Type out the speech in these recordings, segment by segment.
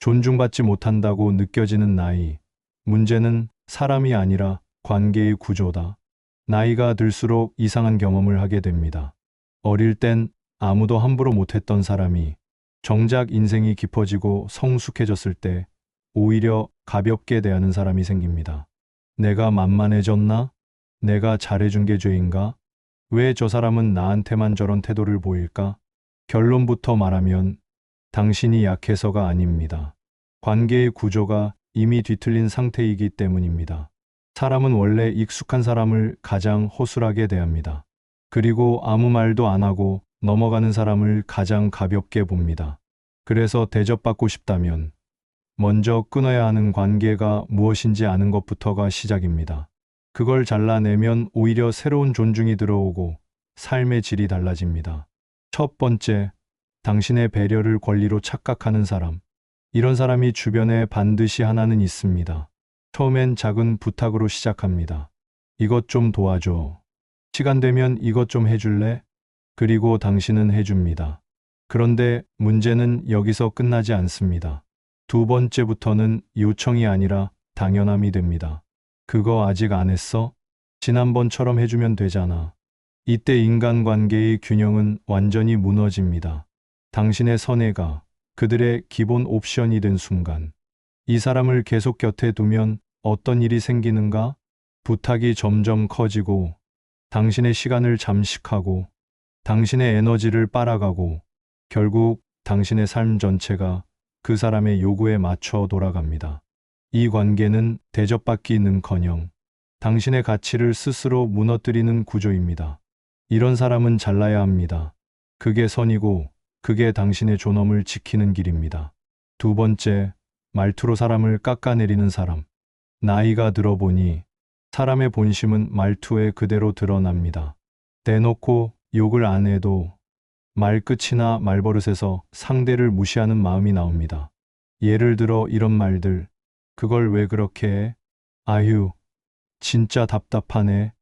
존중받지 못한다고 느껴지는 나이. 문제는 사람이 아니라 관계의 구조다. 나이가 들수록 이상한 경험을 하게 됩니다. 어릴 땐 아무도 함부로 못했던 사람이 정작 인생이 깊어지고 성숙해졌을 때 오히려 가볍게 대하는 사람이 생깁니다. 내가 만만해졌나? 내가 잘해준 게 죄인가? 왜 저 사람은 나한테만 저런 태도를 보일까? 결론부터 말하면 당신이 약해서가 아닙니다. 관계의 구조가 이미 뒤틀린 상태이기 때문입니다. 사람은 원래 익숙한 사람을 가장 허술하게 대합니다. 그리고 아무 말도 안 하고 넘어가는 사람을 가장 가볍게 봅니다. 그래서 대접받고 싶다면 먼저 끊어야 하는 관계가 무엇인지 아는 것부터가 시작입니다. 그걸 잘라내면 오히려 새로운 존중이 들어오고 삶의 질이 달라집니다. 첫 번째, 당신의 배려를 권리로 착각하는 사람. 이런 사람이 주변에 반드시 하나는 있습니다. 처음엔 작은 부탁으로 시작합니다. 이것 좀 도와줘. 시간 되면 이것 좀 해줄래? 그리고 당신은 해줍니다. 그런데 문제는 여기서 끝나지 않습니다. 두 번째부터는 요청이 아니라 당연함이 됩니다. 그거 아직 안 했어? 지난번처럼 해주면 되잖아. 이때 인간관계의 균형은 완전히 무너집니다. 당신의 선회가 그들의 기본 옵션이 된 순간, 이 사람을 계속 곁에 두면 어떤 일이 생기는가? 부탁이 점점 커지고, 당신의 시간을 잠식하고, 당신의 에너지를 빨아가고, 결국 당신의 삶 전체가 그 사람의 요구에 맞춰 돌아갑니다. 이 관계는 대접받기는커녕 당신의 가치를 스스로 무너뜨리는 구조입니다. 이런 사람은 잘라야 합니다. 그게 선이고 그게 당신의 존엄을 지키는 길입니다. 두 번째, 말투로 사람을 깎아내리는 사람. 나이가 들어보니 사람의 본심은 말투에 그대로 드러납니다. 대놓고 욕을 안 해도 말끝이나 말버릇에서 상대를 무시하는 마음이 나옵니다. 예를 들어 이런 말들. 그걸 왜 그렇게 해? 아휴, 진짜 답답하네.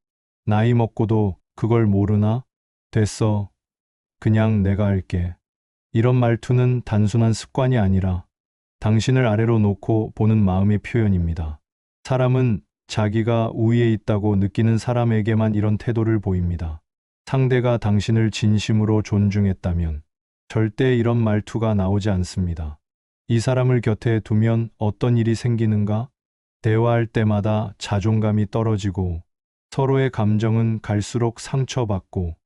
나이 먹고도 그걸 모르나? 됐어. 그냥 내가 할게. 이런 말투는 단순한 습관이 아니라 당신을 아래로 놓고 보는 마음의 표현입니다. 사람은 자기가 우위에 있다고 느끼는 사람에게만 이런 태도를 보입니다. 상대가 당신을 진심으로 존중했다면 절대 이런 말투가 나오지 않습니다. 이 사람을 곁에 두면 어떤 일이 생기는가? 대화할 때마다 자존감이 떨어지고 서로의 감정은 갈수록 상처받고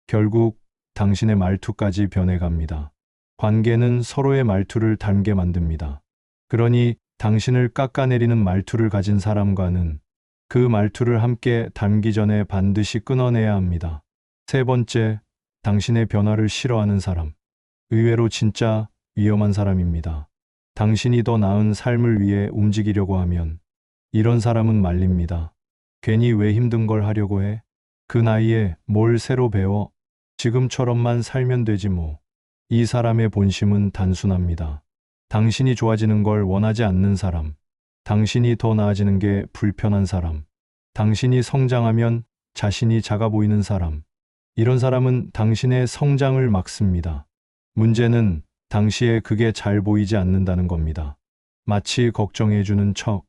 결국 당신의 말투까지 변해갑니다. 관계는 서로의 말투를 닮게 만듭니다. 그러니 당신을 깎아내리는 말투를 가진 사람과는 그 말투를 함께 닮기 전에 반드시 끊어내야 합니다. 세 번째, 당신의 변화를 싫어하는 사람. 의외로 진짜 위험한 사람입니다. 당신이 더 나은 삶을 위해 움직이려고 하면 이런 사람은 말립니다. 괜히 왜 힘든 걸 하려고 해? 그 나이에 뭘 새로 배워? 지금처럼만 살면 되지 뭐. 이 사람의 본심은 단순합니다. 당신이 좋아지는 걸 원하지 않는 사람. 당신이 더 나아지는 게 불편한 사람. 당신이 성장하면 자신이 작아 보이는 사람. 이런 사람은 당신의 성장을 막습니다. 문제는 당시에 그게 잘 보이지 않는다는 겁니다. 마치 걱정해주는 척,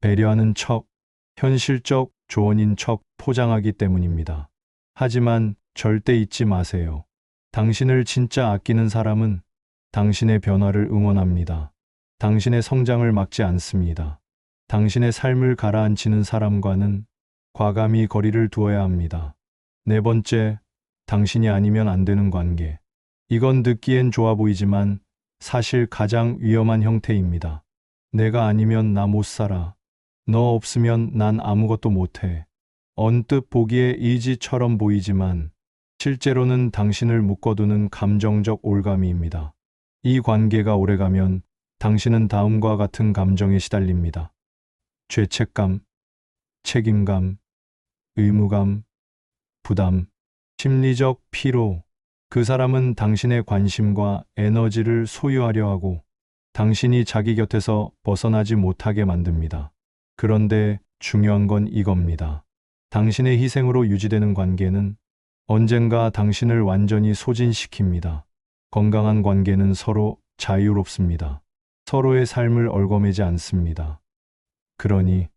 배려하는 척, 현실적 조언인 척 포장하기 때문입니다. 하지만 절대 잊지 마세요. 당신을 진짜 아끼는 사람은 당신의 변화를 응원합니다. 당신의 성장을 막지 않습니다. 당신의 삶을 가라앉히는 사람과는 과감히 거리를 두어야 합니다. 네 번째, 당신이 아니면 안 되는 관계. 이건 듣기엔 좋아 보이지만 사실 가장 위험한 형태입니다. 내가 아니면 나 못 살아. 너 없으면 난 아무것도 못해. 언뜻 보기에 의지처럼 보이지만 실제로는 당신을 묶어두는 감정적 올가미입니다. 이 관계가 오래가면 당신은 다음과 같은 감정에 시달립니다. 죄책감, 책임감, 의무감, 부담, 심리적 피로. 그 사람은 당신의 관심과 에너지를 소유하려 하고 당신이 자기 곁에서 벗어나지 못하게 만듭니다. 그런데 중요한 건 이겁니다. 당신의 희생으로 유지되는 관계는 언젠가 당신을 완전히 소진시킵니다. 건강한 관계는 서로 자유롭습니다. 서로의 삶을 얽어매지 않습니다. 그러니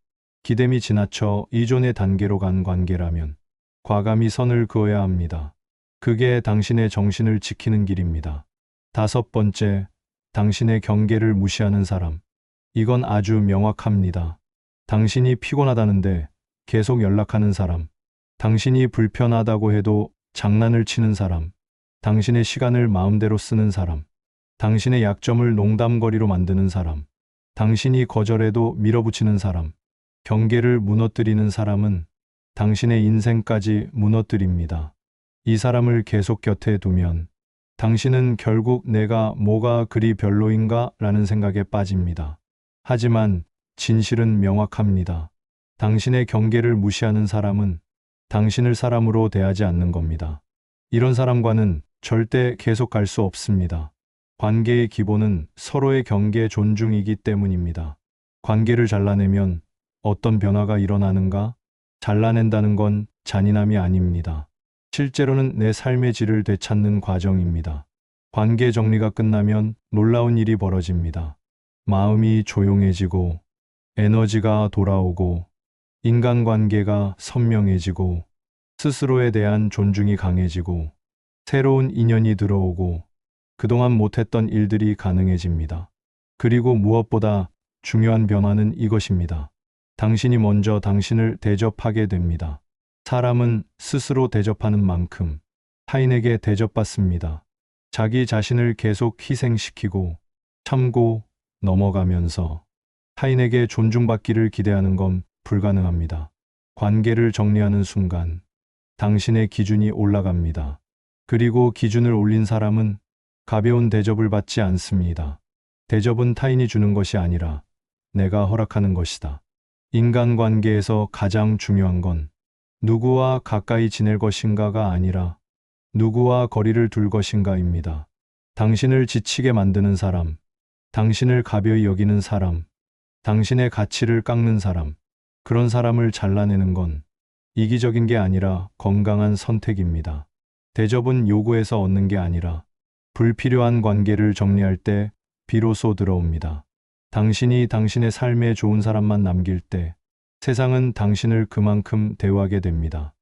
기댐이 지나쳐 이존의 단계로 간 관계라면 과감히 선을 그어야 합니다. 그게 당신의 정신을 지키는 길입니다. 다섯 번째, 당신의 경계를 무시하는 사람. 이건 아주 명확합니다. 당신이 피곤하다는데 계속 연락하는 사람. 당신이 불편하다고 해도 장난을 치는 사람. 당신의 시간을 마음대로 쓰는 사람. 당신의 약점을 농담거리로 만드는 사람. 당신이 거절해도 밀어붙이는 사람. 경계를 무너뜨리는 사람은 당신의 인생까지 무너뜨립니다. 이 사람을 계속 곁에 두면 당신은 결국 내가 뭐가 그리 별로인가 라는 생각에 빠집니다. 하지만 진실은 명확합니다. 당신의 경계를 무시하는 사람은 당신을 사람으로 대하지 않는 겁니다. 이런 사람과는 절대 계속 갈 수 없습니다. 관계의 기본은 서로의 경계 존중이기 때문입니다. 관계를 잘라내면 어떤 변화가 일어나는가? 잘라낸다는 건 잔인함이 아닙니다. 실제로는 내 삶의 질을 되찾는 과정입니다. 관계 정리가 끝나면 놀라운 일이 벌어집니다. 마음이 조용해지고, 에너지가 돌아오고, 인간관계가 선명해지고, 스스로에 대한 존중이 강해지고, 새로운 인연이 들어오고, 그동안 못했던 일들이 가능해집니다. 그리고 무엇보다 중요한 변화는 이것입니다. 당신이 먼저 당신을 대접하게 됩니다. 사람은 스스로 대접하는 만큼 타인에게 대접받습니다. 자기 자신을 계속 희생시키고 참고 넘어가면서 타인에게 존중받기를 기대하는 건 불가능합니다. 관계를 정리하는 순간 당신의 기준이 올라갑니다. 그리고 기준을 올린 사람은 가벼운 대접을 받지 않습니다. 대접은 타인이 주는 것이 아니라 내가 허락하는 것이다. 인간관계에서 가장 중요한 건 누구와 가까이 지낼 것인가가 아니라 누구와 거리를 둘 것인가입니다. 당신을 지치게 만드는 사람, 당신을 가벼이 여기는 사람, 당신의 가치를 깎는 사람, 그런 사람을 잘라내는 건 이기적인 게 아니라 건강한 선택입니다. 대접은 요구해서 얻는 게 아니라 불필요한 관계를 정리할 때 비로소 들어옵니다. 당신이 당신의 삶에 좋은 사람만 남길 때 세상은 당신을 그만큼 대우하게 됩니다.